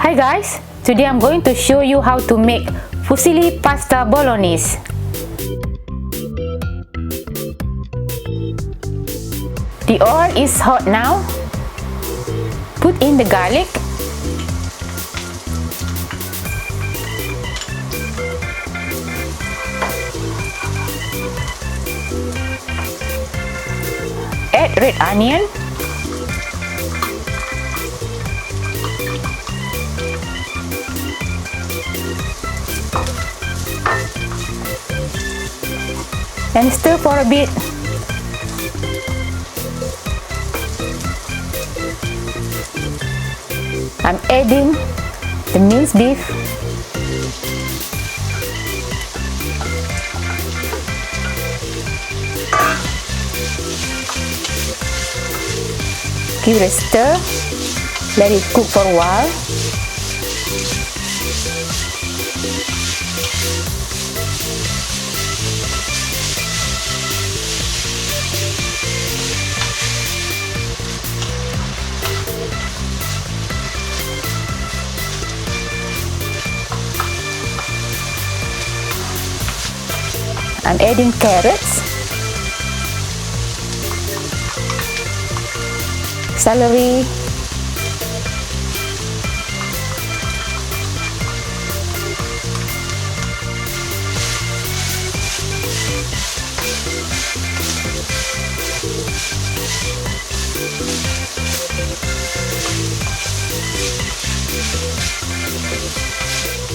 Hi guys, today I'm going to show you how to make Fusilli Pasta Bolognese. The oil is hot now. Put in the garlic. Add red onion. And stir for a bit. I'm adding the minced beef. Give it a stir. Let it cook for a while. I'm adding carrots, celery,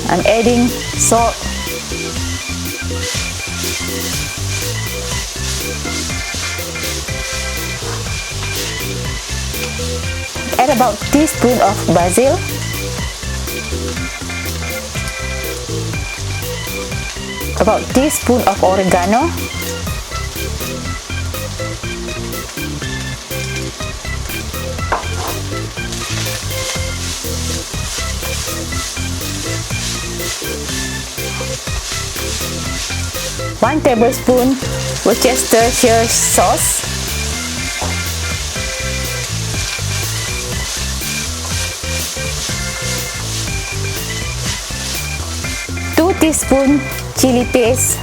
I'm adding salt, add about teaspoon of basil, about teaspoon of oregano, one tablespoon Worcestershire sauce, teaspoon chili paste,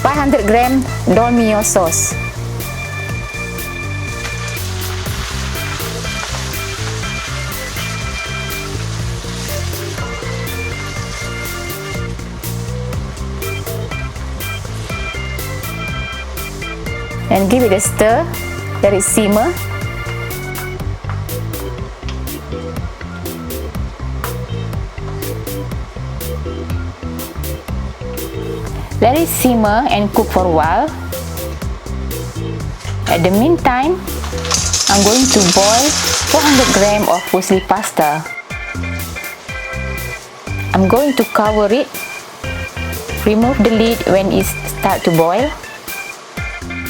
(500 grams) dolmio sauce, and give it a stir. Let it simmer. Let it simmer and cook for a while. At the meantime, I'm going to boil 400 grams of fusilli pasta. I'm going to cover it. Remove the lid when it starts to boil.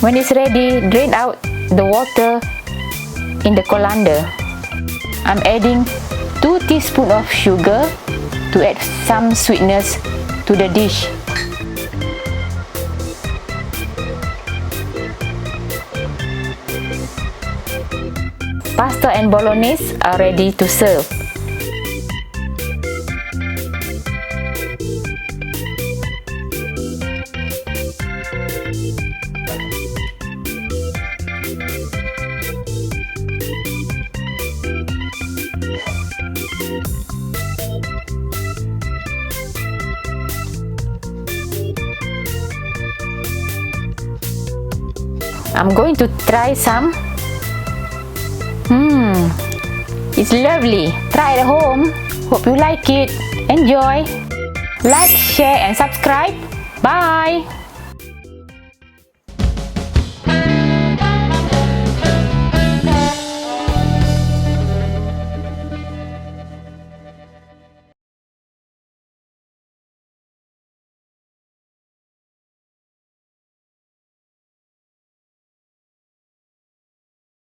When it's ready, drain out the water in the colander. I'm adding 2 teaspoons of sugar to add some sweetness to the dish. Pasta and bolognese are ready to serve. I'm going to try some. It's lovely. Try it at home. Hope you like it. Enjoy. Like, share and subscribe. Bye.